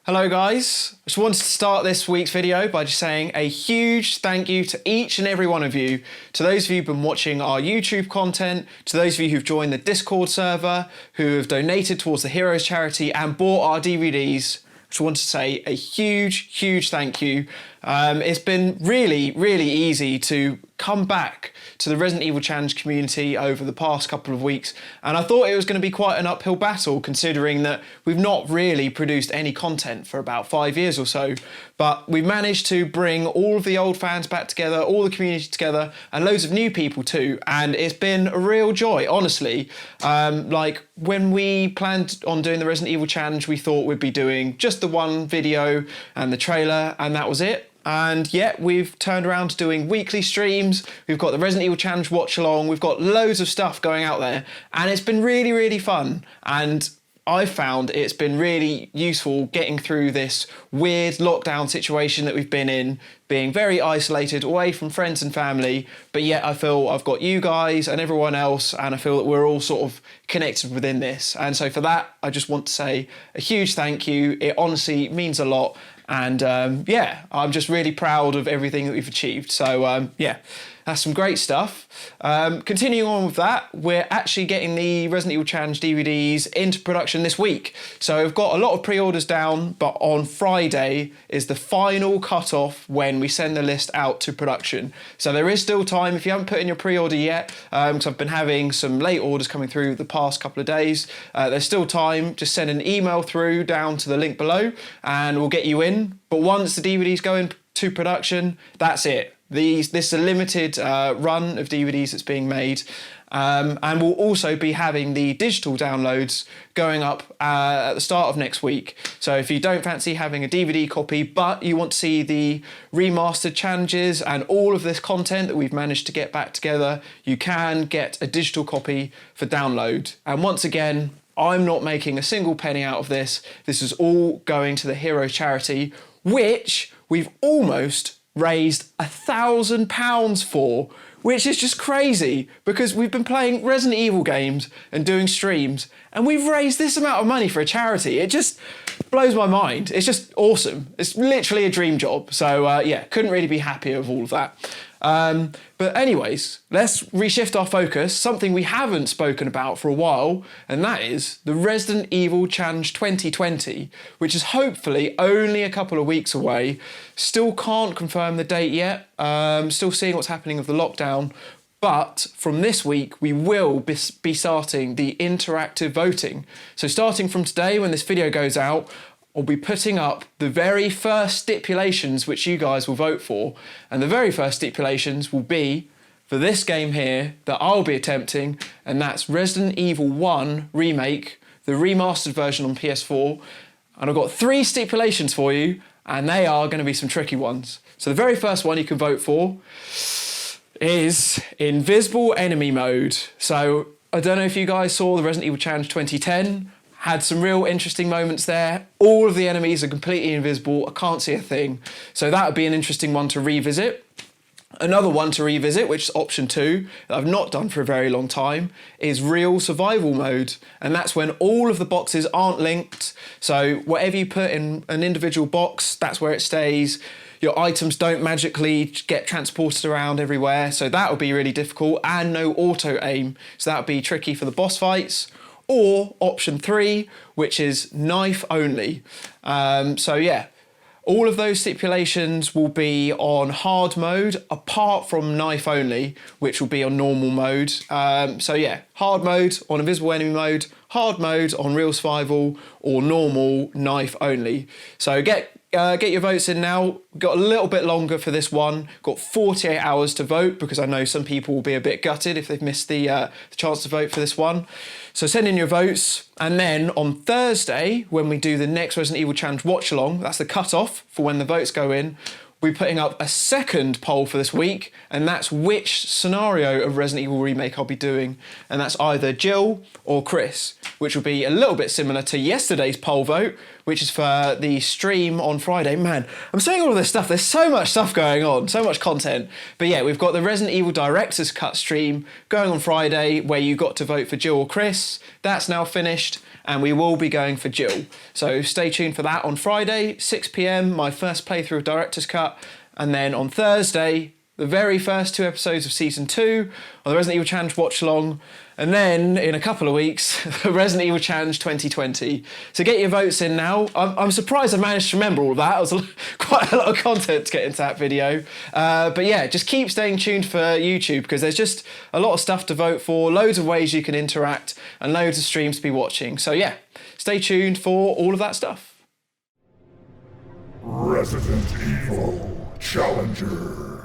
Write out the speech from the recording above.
Hello guys, just wanted to start this week's video by just saying a huge thank you to each and every one of you, to those of you who've been watching our YouTube content, to those of you who've joined the Discord server, who have donated towards the Heroes charity and bought our DVDs. Just want to say a huge thank you. It's been really easy to come back to the Resident Evil Challenge community over the past couple of weeks, and I thought it was going to be quite an uphill battle considering that we've not really produced any content for about 5 years or so, but we've managed to bring all of the old fans back together, all the community together, and loads of new people too, and it's been a real joy, honestly. Like when we planned on doing the Resident Evil Challenge, we thought we'd be doing just the one video and the trailer, and that was it. And yet we've turned around to doing weekly streams. We've got the Resident Evil Challenge watch along. We've got loads of stuff going out there, and it's been really fun. And I've found it's been really useful getting through this weird lockdown situation that we've been in, being very isolated away from friends and family, but yet I feel I've got you guys and everyone else, and I feel that we're all sort of connected within this. And so for that, I just want to say a huge thank you. It honestly means a lot. And yeah, I'm just really proud of everything that we've achieved. So yeah, that's some great stuff. Continuing on with that, we're actually getting the Resident Evil Challenge DVDs into production this week. So we've got a lot of pre-orders down, but on Friday is the final cut-off when we send the list out to production. So there is still time if you haven't put in your pre-order yet, because I've been having some late orders coming through the past couple of days. There's still time. Just send an email through down to the link below and we'll get you in. But once the DVDs go into production, that's it. This is a limited run of DVDs that's being made, and we'll also be having the digital downloads going up at the start of next week. So if you don't fancy having a DVD copy, but you want to see the remastered challenges and all of this content that we've managed to get back together, you can get a digital copy for download. And once again, I'm not making a single penny out of this. This is all going to the Heroes charity, which we've almost raised £1,000 for, which is just crazy because we've been playing Resident Evil games and doing streams and we've raised this amount of money for a charity. It just blows my mind. It's just awesome. It's literally a dream job. So yeah, couldn't really be happier with all of that. But anyways, let's reshift our focus, something we haven't spoken about for a while, and that is the Resident Evil Challenge 2020, which is hopefully only a couple of weeks away. Still can't confirm the date yet, still seeing what's happening with the lockdown, but from this week, we will be starting the interactive voting. So starting from today, when this video goes out, I'll be putting up the very first stipulations which you guys will vote for. And the very first stipulations will be for this game here that I'll be attempting, and that's Resident Evil 1 Remake, the remastered version on PS4. And I've got 3 stipulations for you, and they are going to be some tricky ones. So the very first one you can vote for is invisible enemy mode. So I don't know if you guys saw the Resident Evil Challenge 2010, had some real interesting moments there. All of the enemies are completely invisible. I can't see a thing. So that would be an interesting one to revisit. Another one to revisit, which is option 2, that I've not done for a very long time, is real survival mode. And that's when all of the boxes aren't linked. So whatever you put in an individual box, that's where it stays. Your items don't magically get transported around everywhere. So that would be really difficult, and no auto aim. So that would be tricky for the boss fights. Or option 3, which is knife only. So yeah, all of those stipulations will be on hard mode, apart from knife only, which will be on normal mode. So yeah, hard mode on invisible enemy mode, hard mode on real survival, or normal knife only. So get your votes in now. Got a little bit longer for this one. Got 48 hours to vote because I know some people will be a bit gutted if they've missed the chance to vote for this one. So send in your votes, and then on Thursday, when we do the next Resident Evil Challenge watch along, that's the cut-off for when the votes go in, we're putting up a second poll for this week, and that's which scenario of Resident Evil Remake I'll be doing, and that's either Jill or Chris, which will be a little bit similar to yesterday's poll vote, which is for the stream on Friday. Man, I'm saying all of this stuff. There's so much stuff going on, so much content. But yeah, we've got the Resident Evil Director's Cut stream going on Friday where you got to vote for Jill or Chris. That's now finished and we will be going for Jill. So stay tuned for that on Friday, 6 p.m, my first playthrough of Director's Cut. And then on Thursday, the very first 2 episodes of Season 2 of the Resident Evil Challenge Watch Along, and then in a couple of weeks, the Resident Evil Challenge 2020. So get your votes in now. I'm surprised I managed to remember all of that. It was quite a lot of content to get into that video. But yeah, just keep staying tuned for YouTube because there's just a lot of stuff to vote for, loads of ways you can interact, and loads of streams to be watching. So yeah, stay tuned for all of that stuff. Resident Evil Challenger.